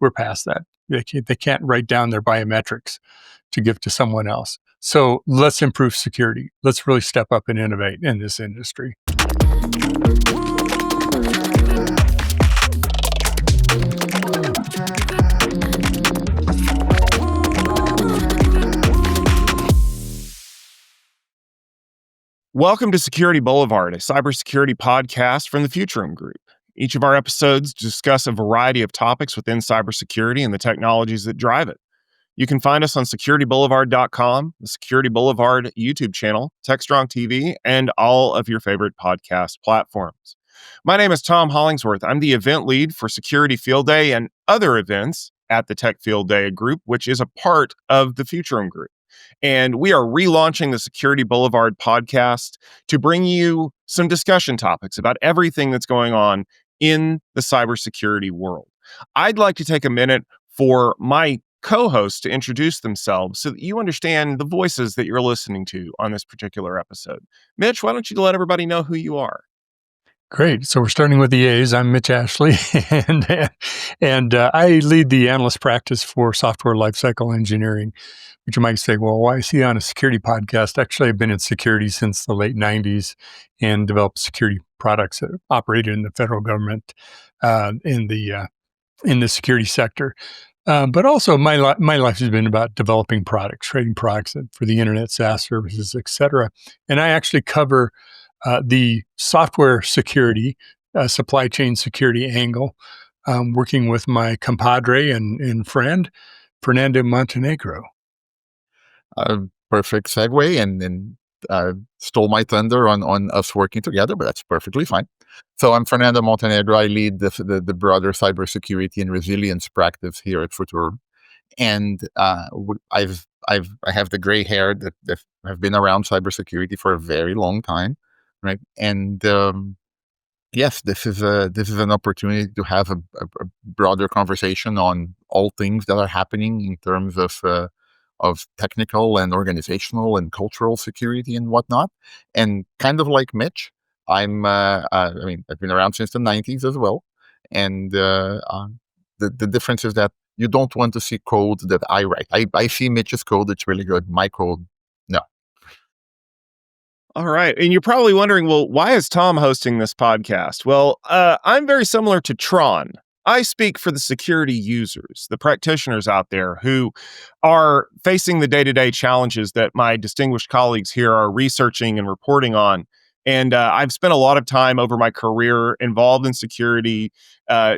We're past that. They can't write down their biometrics to give to someone else. So let's improve security. Let's really step up and innovate in this industry. Welcome to Security Boulevard, a cybersecurity podcast from the Future Room Group. Each of our episodes discuss a variety of topics within cybersecurity and the technologies that drive it. You can find us on securityboulevard.com, the Security Boulevard YouTube channel, TechStrong TV, and all of your favorite podcast platforms. My name is Tom Hollingsworth. I'm the event lead for Security Field Day and other events at the Tech Field Day Group, which is a part of the Future Room Group. And we are relaunching the Security Boulevard podcast to bring you some discussion topics about everything that's going on in the cybersecurity world. I'd like to take a minute for my co-hosts to introduce themselves so that you understand the voices that you're listening to on this particular episode. Mitch, why don't you let everybody know who you are? Great. So we're starting with the A's. I'm Mitch Ashley, and I lead the analyst practice for software lifecycle engineering, which you might say, well, why is he on a security podcast? Actually, I've been in security since the late 90s and developed security products that operated in the federal government in the security sector. But also my life has been about developing products, creating products for the internet, SaaS services, et cetera. And I actually cover the software security, supply chain security angle, working with my compadre and friend, Fernando Montenegro. Perfect segue, and stole my thunder on us working together, but that's perfectly fine. So I'm Fernando Montenegro. I lead the broader cybersecurity and resilience practice here at Future, and I have the gray hair that have been around cybersecurity for a very long time. Right. And yes, this is an opportunity to have a broader conversation on all things that are happening in terms of technical and organizational and cultural security and whatnot. And kind of like Mitch, I've been around since the 90s as well. And the difference is that you don't want to see code that I write. I see Mitch's code, it's really good. My code, no. All right. And you're probably wondering, well, why is Tom hosting this podcast? Well, I'm very similar to Tron. I speak for the security users, the practitioners out there who are facing the day-to-day challenges that my distinguished colleagues here are researching and reporting on. And I've spent a lot of time over my career involved in security,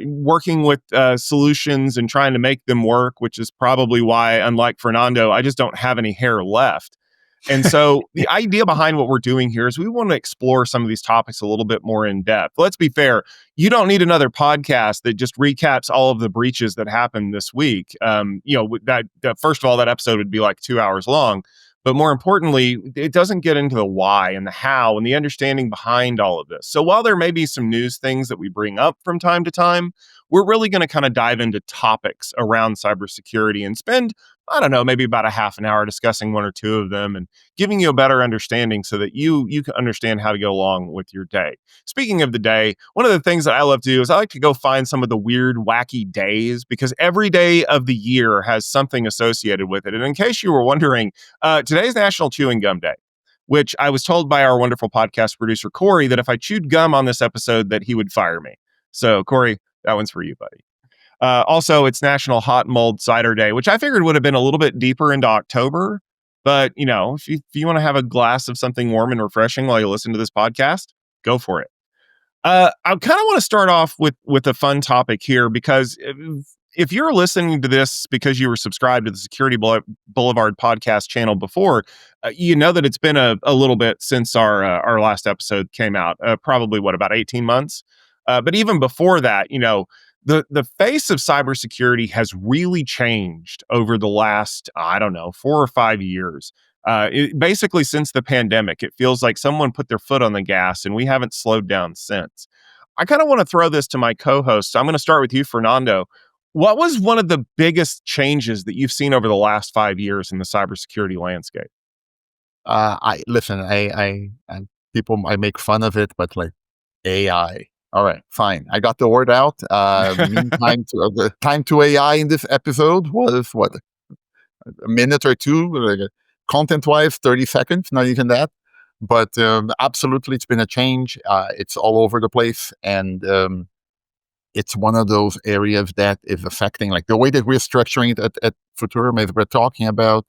working with solutions and trying to make them work, which is probably why, unlike Fernando, I just don't have any hair left. And so the idea behind what we're doing here is we want to explore some of these topics a little bit more in depth. Let's be fair. You don't need another podcast that just recaps all of the breaches that happened this week. That first of all, that episode would be like 2 hours long. But more importantly, it doesn't get into the why and the how and the understanding behind all of this. So while there may be some news things that we bring up from time to time, we're really going to kind of dive into topics around cybersecurity and spend, I don't know, maybe about a half an hour discussing one or two of them and giving you a better understanding so that you can understand how to go along with your day. Speaking of the day, one of the things that I love to do is I like to go find some of the weird, wacky days because every day of the year has something associated with it. And in case you were wondering, today's National Chewing Gum Day, which I was told by our wonderful podcast producer, Corey, that if I chewed gum on this episode, that he would fire me. So, Corey, that one's for you, buddy. Also, it's National Hot Mulled Cider Day, which I figured would have been a little bit deeper into October. But, if you want to have a glass of something warm and refreshing while you listen to this podcast, go for it. I kind of want to start off with a fun topic here, because if you're listening to this because you were subscribed to the Security Boulevard podcast channel before, you know that it's been a little bit since our last episode came out, probably about 18 months. But even before that, the face of cybersecurity has really changed over the last, 4 or 5 years. Basically, since the pandemic, it feels like someone put their foot on the gas and we haven't slowed down since. I kind of want to throw this to my co-host. So I'm going to start with you, Fernando. What was one of the biggest changes that you've seen over the last 5 years in the cybersecurity landscape? I make fun of it, but like AI. All right, fine. I got the word out. Meantime, the time to AI in this episode was what, a minute or two, like, content-wise, 30 seconds, not even that. But absolutely, it's been a change. It's all over the place, and it's one of those areas that is affecting, like the way that we're structuring it at Futurum is we're talking about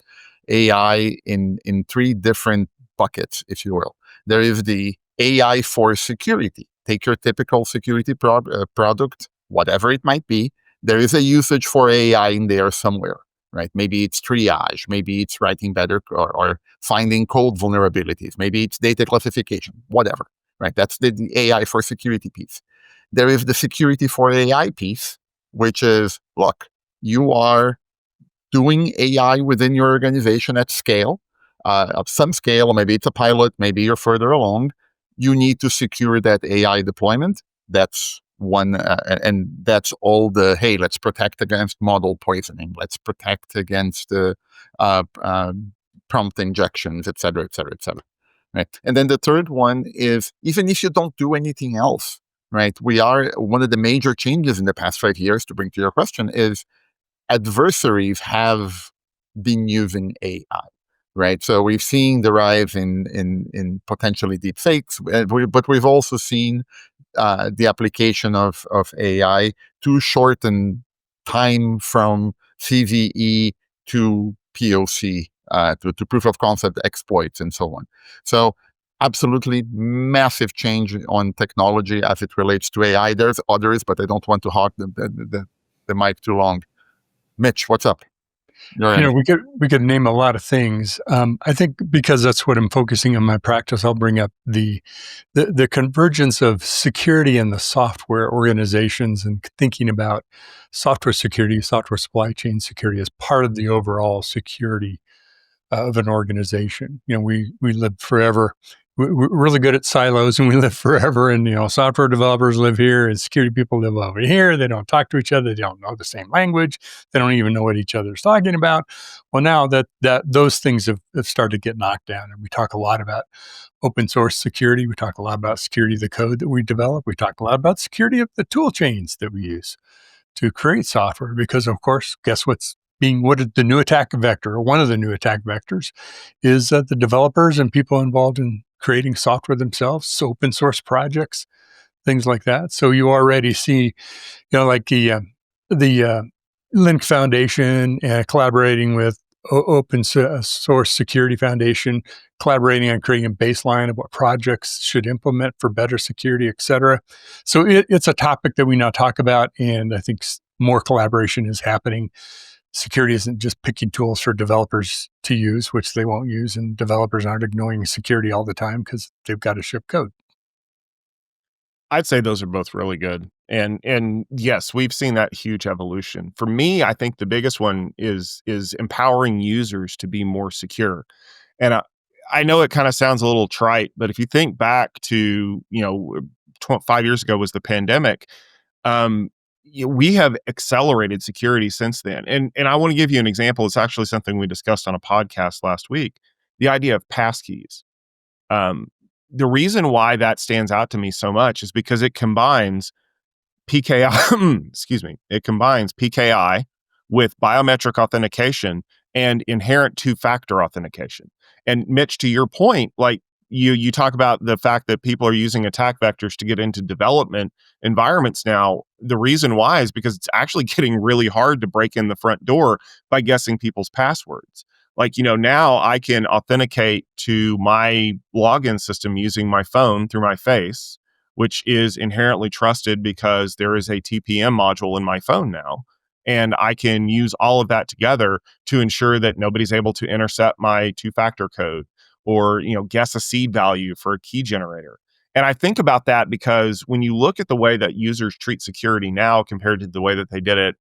AI in three different buckets, if you will. There is the AI for security. Take your typical security product, whatever it might be. There is a usage for AI in there somewhere, right? Maybe it's triage. Maybe it's writing better or finding code vulnerabilities. Maybe it's data classification, whatever, right? That's the AI for security piece. There is the security for AI piece, which is, look, you are doing AI within your organization at scale, of some scale, or maybe it's a pilot, maybe you're further along. You need to secure that AI deployment. That's one, and that's all the, hey, let's protect against model poisoning. Let's protect against prompt injections, et cetera, et cetera, et cetera. Right? And then the third one is, even if you don't do anything else, right? One of the major changes in the past 5 years, to bring to your question, is adversaries have been using AI, right? So we've seen the rise in potentially deep fakes, but we've also seen the application of AI to shorten time from CVE to POC, to proof of concept exploits and so on. So absolutely massive change on technology as it relates to AI. There's others, but I don't want to hog the mic too long. Mitch, what's up? We could name a lot of things. I think because that's what I'm focusing on my practice, I'll bring up the convergence of security in the software organizations and thinking about software security, software supply chain security as part of the overall security of an organization. We live forever. We're really good at silos, and we live forever. And software developers live here, and security people live over here. They don't talk to each other. They don't know the same language. They don't even know what each other's talking about. Well, now that those things have started to get knocked down, and we talk a lot about open source security. We talk a lot about security of the code that we develop. We talk a lot about security of the tool chains that we use to create software. Because, of course, guess what is the new attack vector, or one of the new attack vectors, is the developers and people involved in creating software themselves, so open source projects, things like that. So you already see, like the Linux Foundation collaborating with Open Source Security Foundation, collaborating on creating a baseline of what projects should implement for better security, et cetera. So it's a topic that we now talk about, and I think more collaboration is happening. Security isn't just picking tools for developers to use, which they won't use, and developers aren't ignoring security all the time because they've got to ship code. I'd say those are both really good. And yes, we've seen that huge evolution. For me, I think the biggest one is empowering users to be more secure. And I know it kind of sounds a little trite, but if you think back to, 5 years ago was the pandemic, we have accelerated security since then. And I want to give you an example. It's actually something we discussed on a podcast last week, the idea of passkeys. The reason why that stands out to me so much is because it combines PKI, excuse me, it combines PKI with biometric authentication and inherent two-factor authentication. And Mitch, to your point, like you talk about the fact that people are using attack vectors to get into development environments now. The reason why is because it's actually getting really hard to break in the front door by guessing people's passwords. Like, now I can authenticate to my login system using my phone through my face, which is inherently trusted because there is a TPM module in my phone now. And I can use all of that together to ensure that nobody's able to intercept my two-factor code or, guess a seed value for a key generator. And I think about that because when you look at the way that users treat security now compared to the way that they did it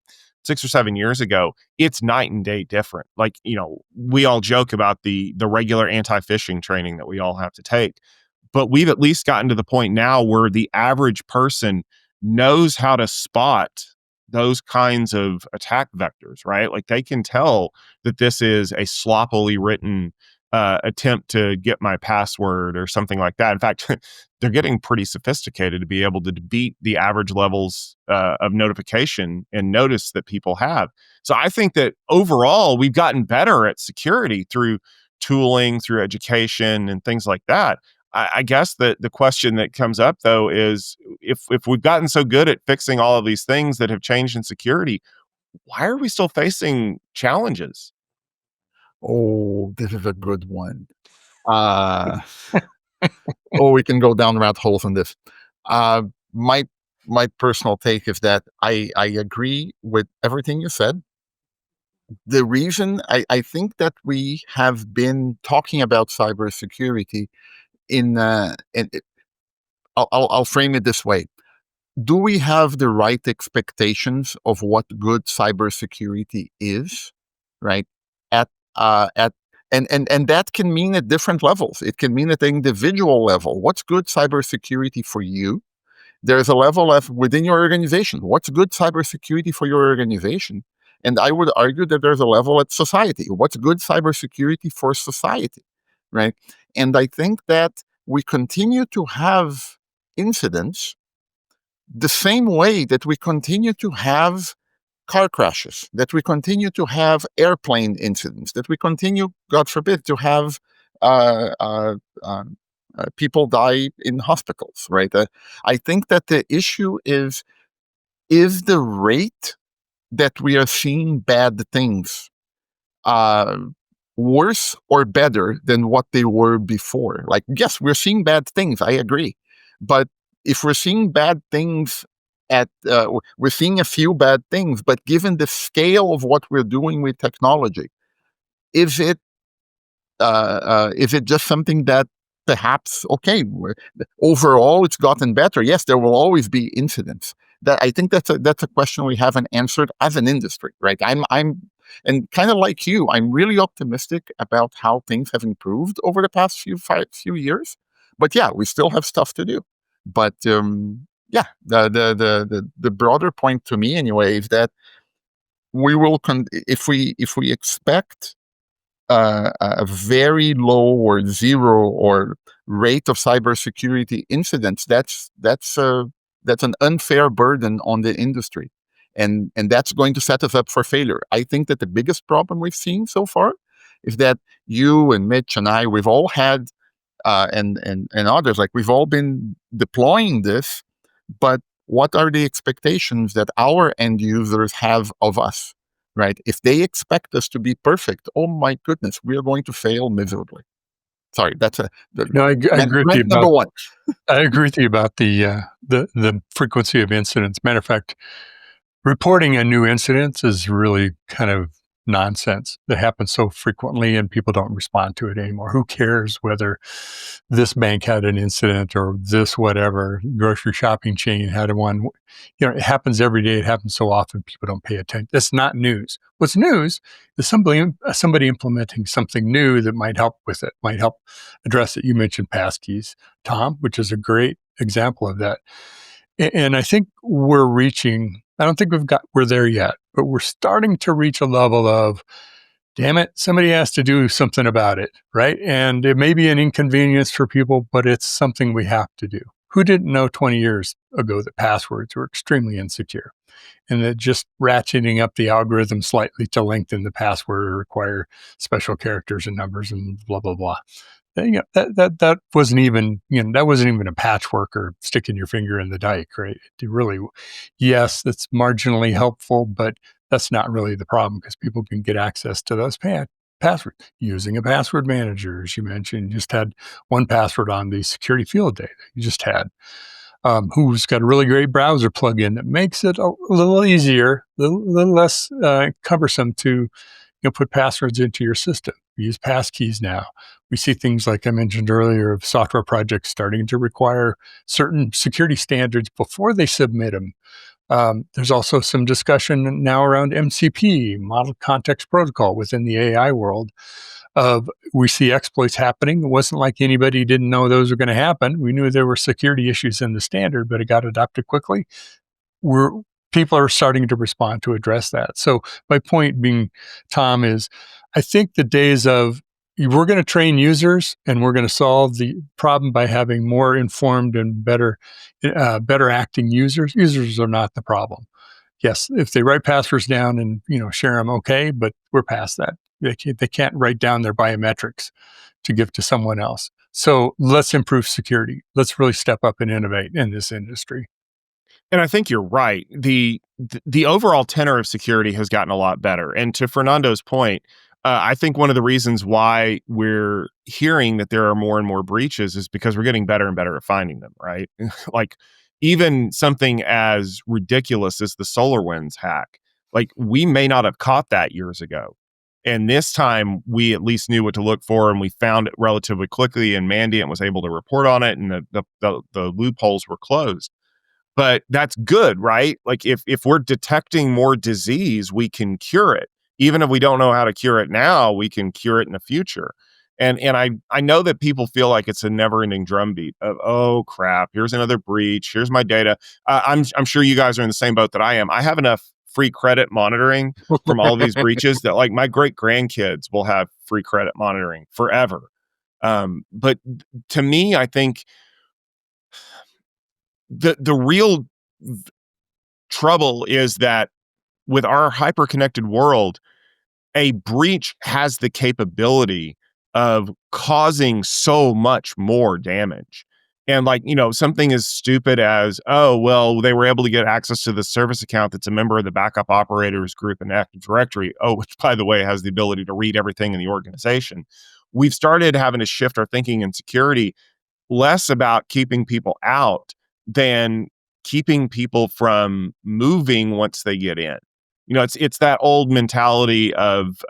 6 or 7 years ago, it's night and day different. Like, we all joke about the regular anti-phishing training that we all have to take, but we've at least gotten to the point now where the average person knows how to spot those kinds of attack vectors, right? Like they can tell that this is a sloppily written attempt to get my password or something like that. In fact, they're getting pretty sophisticated to be able to beat the average levels of notification and notice that people have. So I think that overall, we've gotten better at security through tooling, through education, and things like that. I guess that the question that comes up, though, is if we've gotten so good at fixing all of these things that have changed in security, why are we still facing challenges? Oh, this is a good one. Uh, we can go down rat holes on this. Uh, my my personal take is that I agree with everything you said. The reason I think that we have been talking about cybersecurity I'll frame it this way. Do we have the right expectations of what good cybersecurity is, right? At and that can mean at different levels. It can mean at the individual level. What's good cybersecurity for you? There's a level of within your organization. What's good cybersecurity for your organization? And I would argue that there's a level at society. What's good cybersecurity for society, right? And I think that we continue to have incidents the same way that we continue to have car crashes, that we continue to have airplane incidents, that we continue, God forbid, to have uh, uh, people die in hospitals, right? I think that the issue is the rate that we are seeing bad things uh, worse or better than what they were before? Like, yes, we're seeing bad things, I agree. But if we're seeing bad things we're seeing a few bad things, but given the scale of what we're doing with technology, is it just something that perhaps, okay, overall it's gotten better? Yes, there will always be incidents. That I think that's a question we haven't answered as an industry, right? I'm and kind of like you, I'm really optimistic about how things have improved over the past few years. But yeah, we still have stuff to do. But yeah, the broader point to me anyway is that we will if we expect a very low or zero or rate of cybersecurity incidents, that's an unfair burden on the industry, and that's going to set us up for failure. I think that the biggest problem we've seen so far is that you and Mitch and I, we've all had and others, like we've all been deploying this, but what are the expectations that our end users have of us? Right? If they expect us to be perfect, oh my goodness, we are going to fail miserably. Sorry, that's No, I agree with you number one. I agree with you about the frequency of incidents. Matter of fact, reporting a new incident is really kind of nonsense. That happens so frequently and people don't respond to it anymore. Who cares whether this bank had an incident or this whatever grocery shopping chain had one? It happens every day. It happens so often people don't pay attention. That's not news. What's news is somebody implementing something new that might help with it, might help address it. You mentioned passkeys, Tom, which is a great example of that. And I think I don't think we're there yet, but we're starting to reach a level of, damn it, somebody has to do something about it, right? And it may be an inconvenience for people, but it's something we have to do. Who didn't know 20 years ago that passwords were extremely insecure? And that just ratcheting up the algorithm slightly to lengthen the password or require special characters and numbers and blah, blah, blah. That wasn't even, that wasn't even a patchwork or sticking your finger in the dike, right? It really, yes, that's marginally helpful, but that's not really the problem because people can get access to those passwords using a password manager. As you mentioned, you just had one password on the security field day that you just had, who's got a really great browser plugin that makes it a little easier, a little less cumbersome to put passwords into your system. We use passkeys now. We see things like I mentioned earlier of software projects starting to require certain security standards before they submit them. There's also some discussion now around MCP, Model Context Protocol, within the AI world. We see exploits happening. It wasn't like anybody didn't know those were going to happen. We knew there were security issues in the standard, but it got adopted quickly. People are starting to respond to address that. So my point being, Tom, is I think the days of we're going to train users, and we're going to solve the problem by having more informed and better acting users. Users are not the problem. Yes, if they write passwords down and share them, okay, but we're past that. They can't write down their biometrics to give to someone else. So let's improve security. Let's really step up and innovate in this industry. And I think you're right. The overall tenor of security has gotten a lot better. And to Fernando's point, I think one of the reasons why we're hearing that there are more and more breaches is because we're getting better and better at finding them, right? Like even something as ridiculous as the SolarWinds hack, like we may not have caught that years ago. And this time we at least knew what to look for, and we found it relatively quickly, and Mandiant was able to report on it, and the loopholes were closed. But that's good, right? Like if we're detecting more disease, we can cure it. Even if we don't know how to cure it now, we can cure it in the future. And I know that people feel like it's a never-ending drumbeat of, oh crap, here's another breach, here's my data. I'm sure you guys are in the same boat that I am. I have enough free credit monitoring from all of these breaches that like my great grandkids will have free credit monitoring forever. But to me, I think the real trouble is that with our hyper-connected world, a breach has the capability of causing so much more damage. And like, something as stupid as, oh, well, they were able to get access to the service account that's a member of the backup operators group in Active Directory. Oh, which by the way, has the ability to read everything in the organization. We've started having to shift our thinking in security less about keeping people out than keeping people from moving once they get in. It's that old mentality of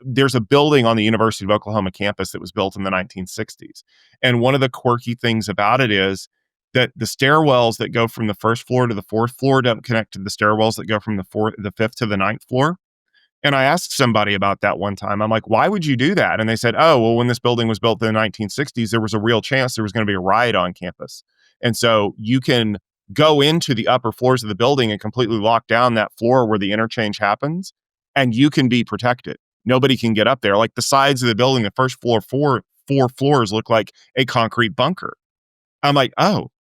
there's a building on the University of Oklahoma campus that was built in the 1960s. And one of the quirky things about it is that the stairwells that go from the first floor to the fourth floor don't connect to the stairwells that go from the fifth to the ninth floor. And I asked somebody about that one time. I'm like, why would you do that? And they said, oh, well, when this building was built in the 1960s, there was a real chance there was going to be a riot on campus. And so you can go into the upper floors of the building and completely lock down that floor where the interchange happens, and you can be protected. Nobody can get up there. Like the sides of the building, the first floor, four floors look like a concrete bunker. I'm like, oh,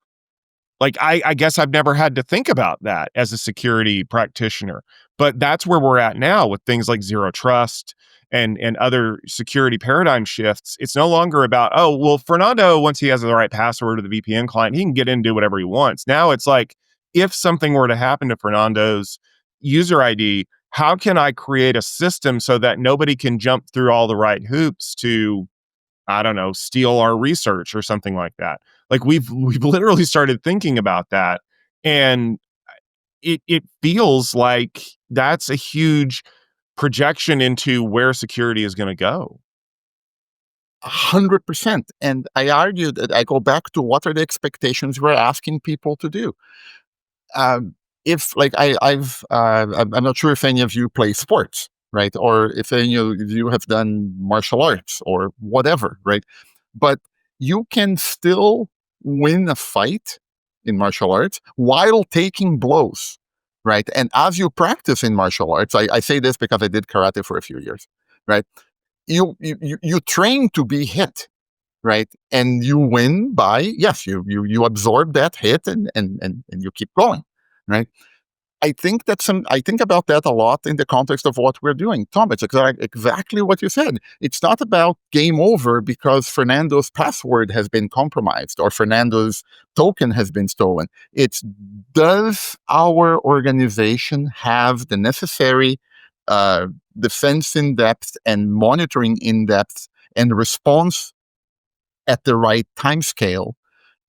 like I guess I've never had to think about that as a security practitioner. But that's where we're at now with things like zero trust and other security paradigm shifts. It's no longer about, oh, well, Fernando, once he has the right password to the VPN client, he can get in and do whatever he wants. Now it's like, if something were to happen to Fernando's user ID, how can I create a system so that nobody can jump through all the right hoops to, I don't know, steal our research or something like that? Like we've literally started thinking about that. And it feels like that's a huge projection into where security is going to go. 100%. And I argue that I go back to what are the expectations we're asking people to do. If like I'm not sure if any of you play sports, right? Or if any of you have done martial arts or whatever, right? But you can still win a fight in martial arts while taking blows, right? And as you practice in martial arts, I say this because I did karate for a few years, right? You train to be hit, right? And you win by, yes, you absorb that hit and you keep going, right? I think about that a lot in the context of what we're doing. Tom, it's exactly what you said. It's not about game over because Fernando's password has been compromised or Fernando's token has been stolen. It's, does our organization have the necessary defense in depth and monitoring in depth and response at the right time scale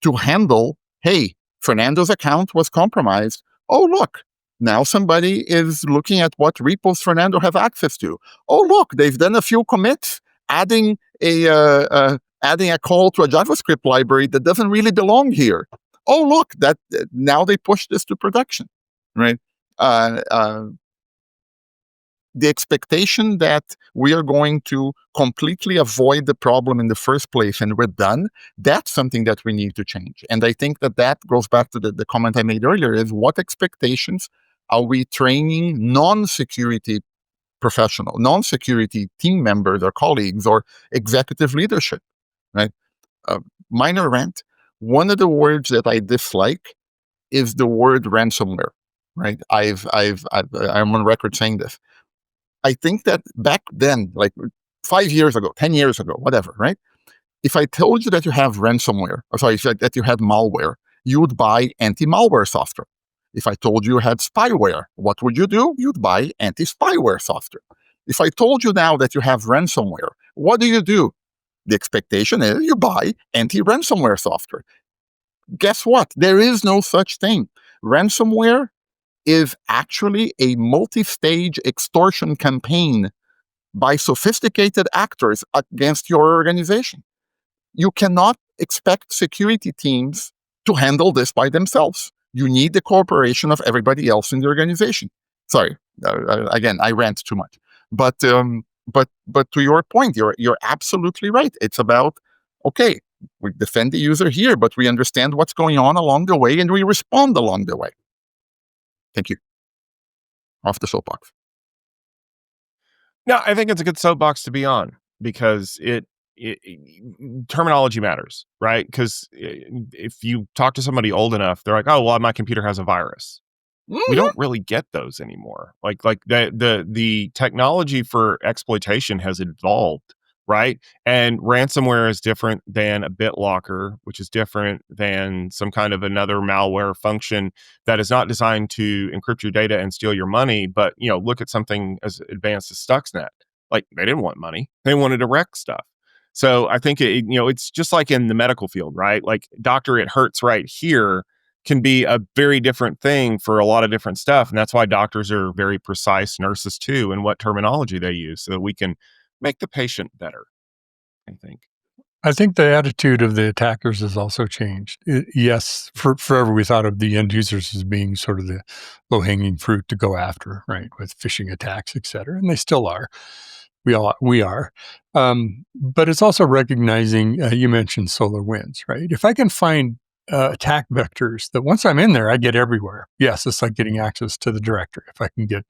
to handle, hey, Fernando's account was compromised. Oh, look. Now somebody is looking at what repos Fernando have access to. Oh, look, they've done a few commits, adding a call to a JavaScript library that doesn't really belong here. Oh, look, that now they push this to production, right? The expectation that we are going to completely avoid the problem in the first place and we're done, that's something that we need to change. And I think that goes back to the comment I made earlier, is what expectations are we training non-security professional, non-security team members or colleagues or executive leadership, right? Minor rant. One of the words that I dislike is the word ransomware, right? I'm on record saying this. I think that back then, like 5 years ago, 10 years ago, whatever, right? If I told you that you have ransomware, that you had malware, you would buy anti-malware software. If I told you had spyware, what would you do? You'd buy anti-spyware software. If I told you now that you have ransomware, what do? The expectation is you buy anti-ransomware software. Guess what? There is no such thing. Ransomware is actually a multi-stage extortion campaign by sophisticated actors against your organization. You cannot expect security teams to handle this by themselves. You need the cooperation of everybody else in the organization. Sorry, again, I rant too much. But to your point, you're absolutely right. It's about, okay, we defend the user here, but we understand what's going on along the way and we respond along the way. Thank you. Off the soapbox. No, I think it's a good soapbox to be on because it terminology matters, right? Because if you talk to somebody old enough, they're like, "Oh, well, my computer has a virus." We don't really get those anymore. Like the technology for exploitation has evolved, right? And ransomware is different than a BitLocker, which is different than some kind of another malware function that is not designed to encrypt your data and steal your money. But look at something as advanced as Stuxnet. Like they didn't want money; they wanted to wreck stuff. So I think it's just like in the medical field, right? Like doctor, it hurts right here can be a very different thing for a lot of different stuff. And that's why doctors are very precise, nurses too, and what terminology they use so that we can make the patient better, I think. I think the attitude of the attackers has also changed. Yes, forever we thought of the end users as being sort of the low-hanging fruit to go after, right, with phishing attacks, et cetera, and they still are. We are. But it's also recognizing, you mentioned SolarWinds, right? If I can find attack vectors that once I'm in there, I get everywhere. Yes, it's like getting access to the directory. If I can get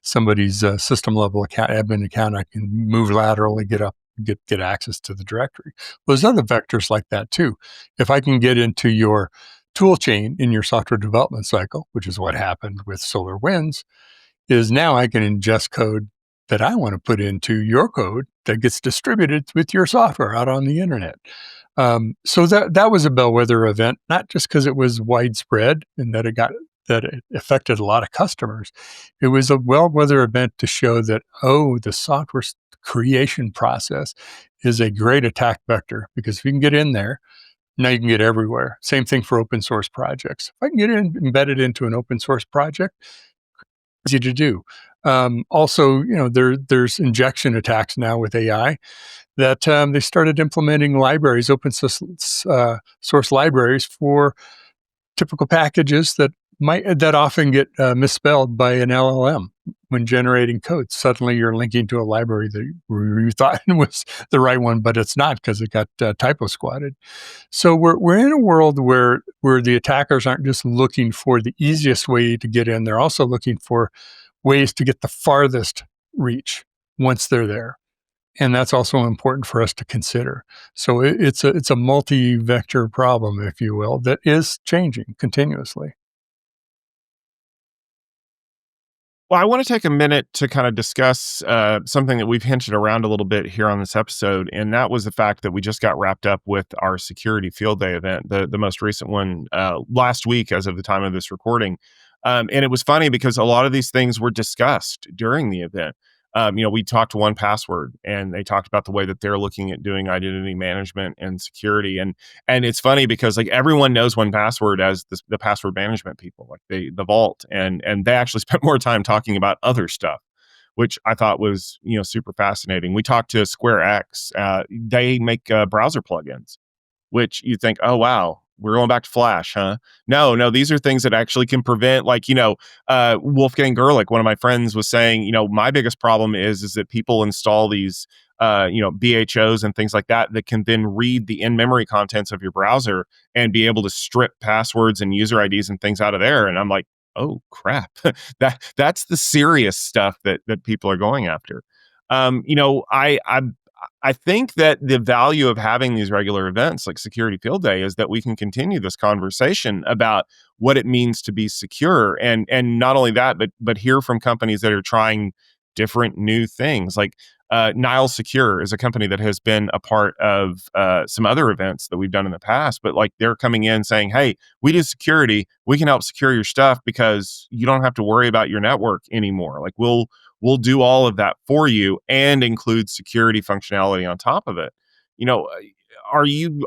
somebody's system level admin account, I can move laterally, get access to the directory. Well, there's other vectors like that too. If I can get into your tool chain in your software development cycle, which is what happened with SolarWinds, is now I can ingest code that I want to put into your code that gets distributed with your software out on the internet. So that was a bellwether event, not just because it was widespread and that it affected a lot of customers. It was a bellwether event to show that, the software creation process is a great attack vector, because if you can get in there, now you can get everywhere. Same thing for open source projects. If I can get embedded into an open source project, easy to do. Also, there's injection attacks now with AI that they started implementing libraries, open source libraries for typical packages that often get misspelled by an LLM when generating code. Suddenly you're linking to a library that you thought was the right one, but it's not because it got typo squatted. So we're in a world where the attackers aren't just looking for the easiest way to get in. They're also looking for ways to get the farthest reach once they're there. And that's also important for us to consider. So it's a multi-vector problem, if you will, that is changing continuously. Well, I want to take a minute to kind of discuss something that we've hinted around a little bit here on this episode, and that was the fact that we just got wrapped up with our Security Field Day event, the most recent one last week as of the time of this recording. And it was funny because a lot of these things were discussed during the event. We talked to 1Password, and they talked about the way that they're looking at doing identity management and security. And it's funny because like everyone knows 1Password as the password management people, like the vault, and they actually spent more time talking about other stuff, which I thought was super fascinating. We talked to SquareX. They make browser plugins, which you think, oh wow, we're going back to Flash, huh? No, these are things that actually can prevent, Wolfgang Gerlich, one of my friends, was saying, my biggest problem is that people install these, BHOs and things like that can then read the in-memory contents of your browser and be able to strip passwords and user IDs and things out of there. And I'm like, oh crap, that's the serious stuff that people are going after. I think that the value of having these regular events like Security Field Day is that we can continue this conversation about what it means to be secure, and not only that, but hear from companies that are trying different new things. Like Nile Secure is a company that has been a part of some other events that we've done in the past, but like they're coming in saying, hey, we do security, we can help secure your stuff because you don't have to worry about your network anymore. Like we'll do all of that for you and include security functionality on top of it. You know, are you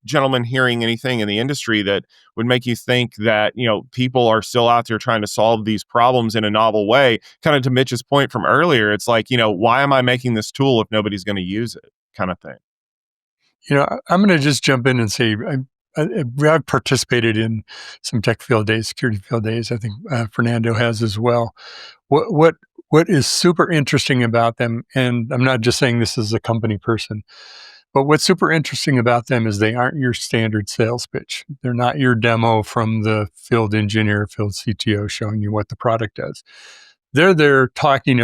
gentlemen hearing anything in the industry that would make you think that, people are still out there trying to solve these problems in a novel way? Kind of to Mitch's point from earlier, it's like, why am I making this tool if nobody's going to use it, kind of thing. I'm going to just jump in and say I've participated in some tech field days, security field days. I think Fernando has as well. What is super interesting about them, and I'm not just saying this as a company person, but what's super interesting about them is they aren't your standard sales pitch. They're not your demo from the field engineer, field CTO showing you what the product does. They're there talking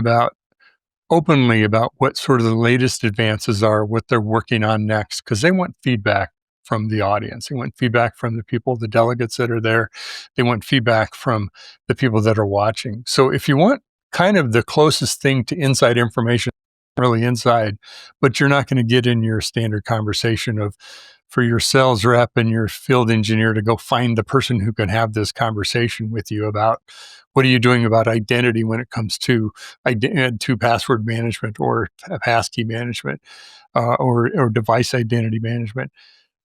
openly about what sort of the latest advances are, what they're working on next, because they want feedback from the audience. They want feedback from the people, the delegates that are there. They want feedback from the people that are watching. So if you want kind of the closest thing to inside information, really inside, but you're not going to get in your standard conversation for your sales rep and your field engineer to go find the person who can have this conversation with you about what are you doing about identity when it comes to password management or passkey management or device identity management.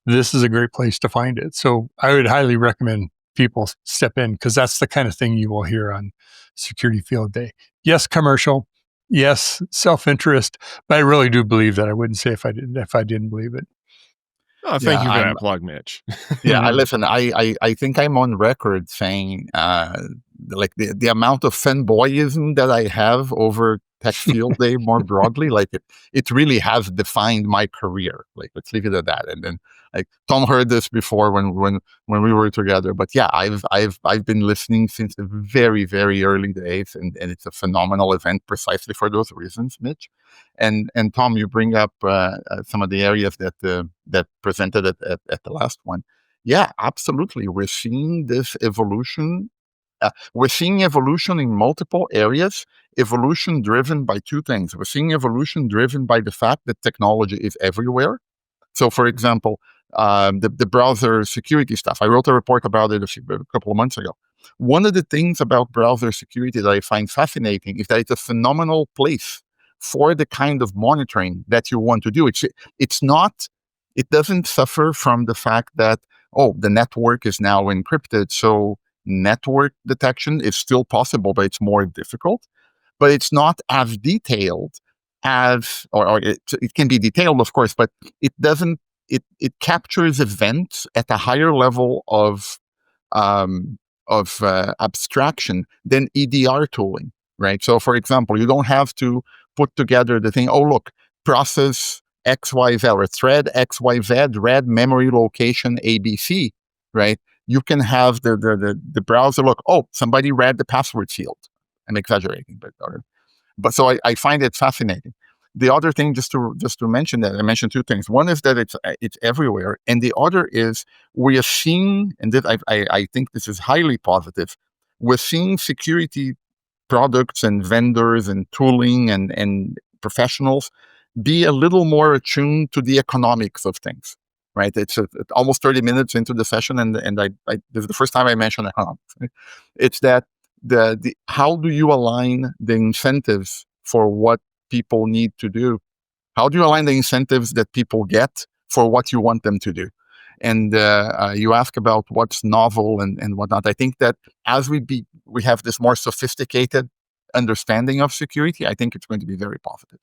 This is a great place to find it. So I would highly recommend people step in because that's the kind of thing you will hear on Security Field Day. Yes, commercial. Yes, self-interest. But I really do believe that. I wouldn't say if I didn't believe it. Oh, thank you for that plug, Mitch. Listen, I think I'm on record saying like the amount of fanboyism that I have over Tech Field Day more broadly, like it really has defined my career. Like let's leave it at that. And then like Tom heard this before when we were together, but yeah, I've been listening since the very, very early days, and it's a phenomenal event precisely for those reasons, Mitch. And Tom, you bring up some of the areas that presented at the last one. Yeah, absolutely. We're seeing this evolution. We're seeing evolution in multiple areas, evolution driven by two things. We're seeing evolution driven by the fact that technology is everywhere. So, for example, the browser security stuff, I wrote a report about it a couple of months ago. One of the things about browser security that I find fascinating is that it's a phenomenal place for the kind of monitoring that you want to do. It doesn't suffer from the fact that, the network is now encrypted, so network detection is still possible, but it's more difficult. But it's not as detailed as, or it can be detailed, of course, but it doesn't. It captures events at a higher level of abstraction than EDR tooling, right? So, for example, you don't have to put together the thing. Oh, look, process XYZ or thread XYZ, read memory location ABC, right? You can have the browser look. Oh, somebody read the password field. I'm exaggerating, but so I find it fascinating. The other thing, just to mention that, I mentioned two things. One is that it's everywhere, and the other is we are seeing, and this, I think this is highly positive. We're seeing security products and vendors and tooling and professionals be a little more attuned to the economics of things. Right, it's almost 30 minutes into the session, and this is the first time I mentioned economics. Right? It's that the how do you align the incentives for what people need to do? How do you align the incentives that people get for what you want them to do? And you ask about what's novel and whatnot. I think that as we have this more sophisticated understanding of security, I think it's going to be very positive.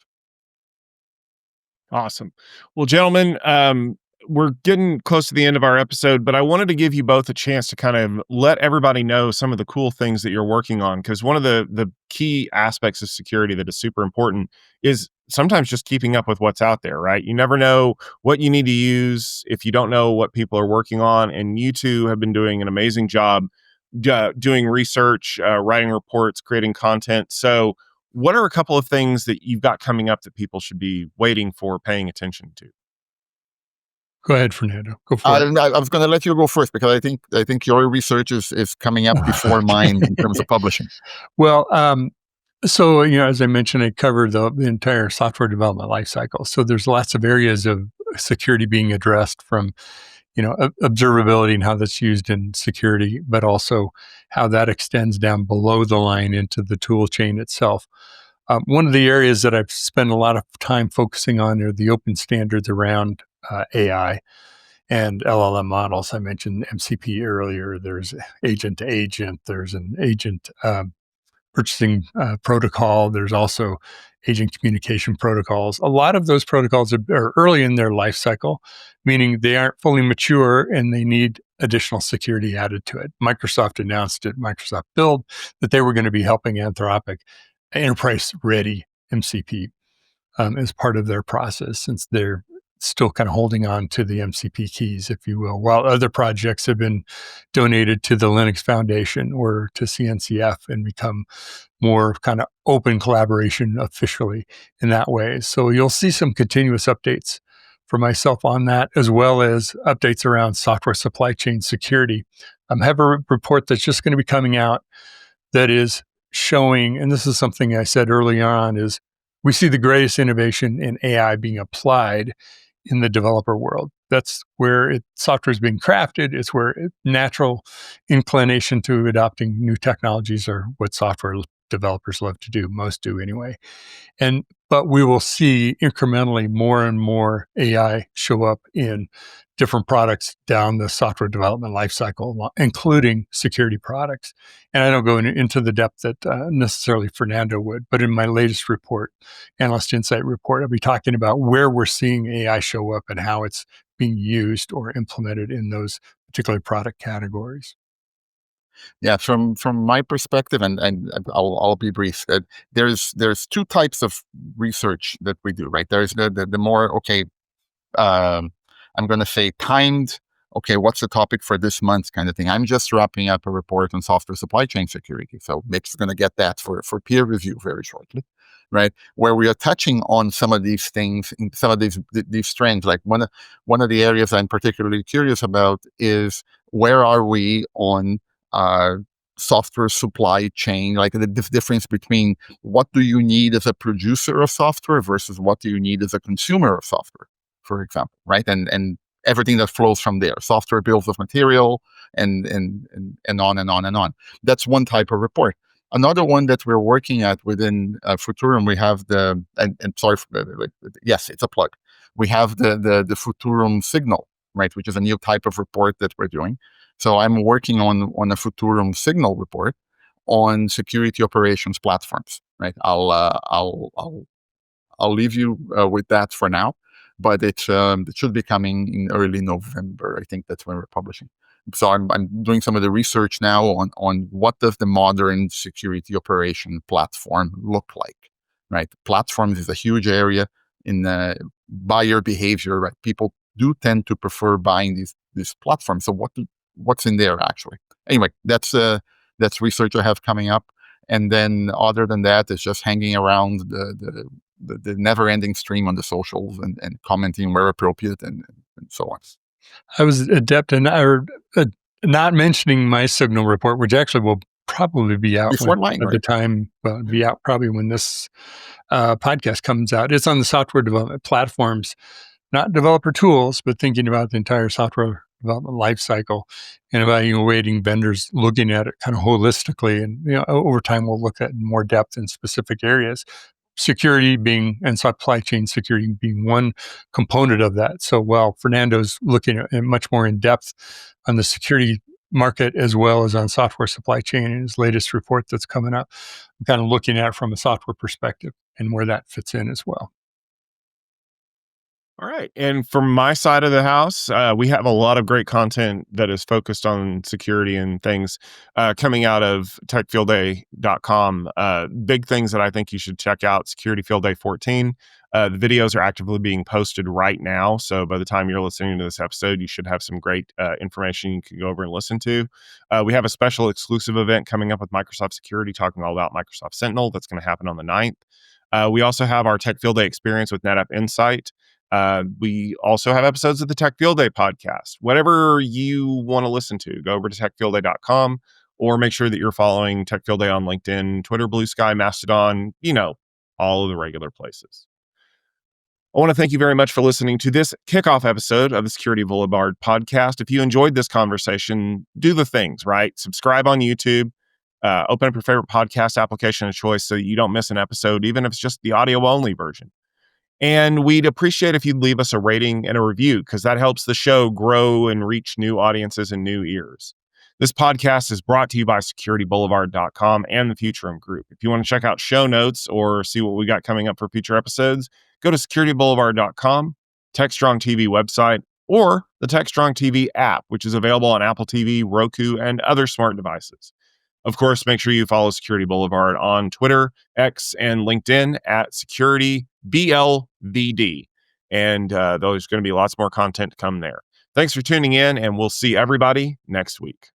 Awesome. Well, gentlemen, we're getting close to the end of our episode, but I wanted to give you both a chance to kind of let everybody know some of the cool things that you're working on. Because one of the key aspects of security that is super important is sometimes just keeping up with what's out there, right? You never know what you need to use if you don't know what people are working on. And you two have been doing an amazing job doing research, writing reports, creating content. So, what are a couple of things that you've got coming up that people should be waiting for, paying attention to? Go ahead, Fernando. Go for it. I was going to let you go first because I think your research is coming up before mine in terms of publishing. Well, so, as I mentioned, I covered the entire software development lifecycle. So there's lots of areas of security being addressed from, observability and how that's used in security, but also how that extends down below the line into the tool chain itself. One of the areas that I've spent a lot of time focusing on are the open standards around AI and LLM models. I mentioned MCP earlier. There's agent to agent. There's an agent purchasing protocol. There's also agent communication protocols. A lot of those protocols are early in their life cycle, meaning they aren't fully mature and they need additional security added to it. Microsoft announced at Microsoft Build that they were going to be helping Anthropic enterprise-ready MCP as part of their process, since they're still kind of holding on to the MCP keys, if you will, while other projects have been donated to the Linux Foundation or to CNCF and become more kind of open collaboration officially in that way. So you'll see some continuous updates for myself on that, as well as updates around software supply chain security. I have a report that's just going to be coming out that is showing, and this is something I said early on, is we see the greatest innovation in AI being applied in the developer world. That's where software is being crafted. It's where natural inclination to adopting new technologies are what software developers love to do. Most do anyway. But we will see incrementally more and more AI show up in different products down the software development lifecycle, including security products. And I don't go into the depth that necessarily Fernando would, but in my latest report, Analyst Insight report, I'll be talking about where we're seeing AI show up and how it's being used or implemented in those particular product categories. Yeah, from my perspective, and I'll be brief. There's two types of research that we do, right? There's the more I'm going to say timed. Okay, what's the topic for this month, kind of thing. I'm just wrapping up a report on software supply chain security, so Mitch is going to get that for peer review very shortly, right? Where we are touching on some of these things, some of these trends. Like one of the areas I'm particularly curious about is where are we on software supply chain, like the difference between what do you need as a producer of software versus what do you need as a consumer of software, for example, right? And everything that flows from there, software bills of material, and on and on and on. That's one type of report. Another one that we're working at within Futurum, we have yes, it's a plug. We have the Futurum Signal, right, which is a new type of report that we're doing. So I'm working on a Futurum Signal report on security operations platforms, right? I'll leave you with that for now, but it should be coming in early November. I think that's when we're publishing. So I'm doing some of the research now on what does the modern security operation platform look like, right? Platforms is a huge area in buyer behavior, right? People do tend to prefer buying these platforms. So what's in there actually? Anyway, that's research I have coming up, and then other than that, it's just hanging around the never-ending stream on the socials and commenting where appropriate and so on. I was adept in not mentioning my Signal report, which actually will probably be out before mine, at the time. Well, be out probably when this podcast comes out. It's on the software development platforms, not developer tools, but thinking about the entire software development lifecycle and evaluating vendors, looking at it kind of holistically. And over time, we'll look at more depth in specific areas. Security and supply chain security being one component of that. So while Fernando's looking at much more in depth on the security market as well as on software supply chain in his latest report that's coming up, I'm kind of looking at it from a software perspective and where that fits in as well. All right. And from my side of the house, we have a lot of great content that is focused on security and things coming out of techfieldday.com. Big things that I think you should check out: Security Field Day 14. The videos are actively being posted right now. So by the time you're listening to this episode, you should have some great information you can go over and listen to. We have a special exclusive event coming up with Microsoft Security, talking all about Microsoft Sentinel. That's going to happen on the 9th. We also have our Tech Field Day experience with NetApp Insight. We also have episodes of the Tech Field Day podcast. Whatever you want to listen to, go over to techfieldday.com or make sure that you're following Tech Field Day on LinkedIn, Twitter, Blue Sky, Mastodon, all of the regular places. I want to thank you very much for listening to this kickoff episode of the Security Boulevard podcast. If you enjoyed this conversation, do the things, right? Subscribe on YouTube, open up your favorite podcast application of choice so that you don't miss an episode, even if it's just the audio only version. And we'd appreciate if you'd leave us a rating and a review, because that helps the show grow and reach new audiences and new ears. This podcast is brought to you by securityboulevard.com and the Futurum Group. If you want to check out show notes or see what we got coming up for future episodes, go to securityboulevard.com, TechStrong TV website, or the TechStrong TV app, which is available on Apple TV, Roku, and other smart devices. Of course, make sure you follow Security Boulevard on Twitter, X, and LinkedIn at SecurityBLVD. And there's going to be lots more content to come there. Thanks for tuning in, and we'll see everybody next week.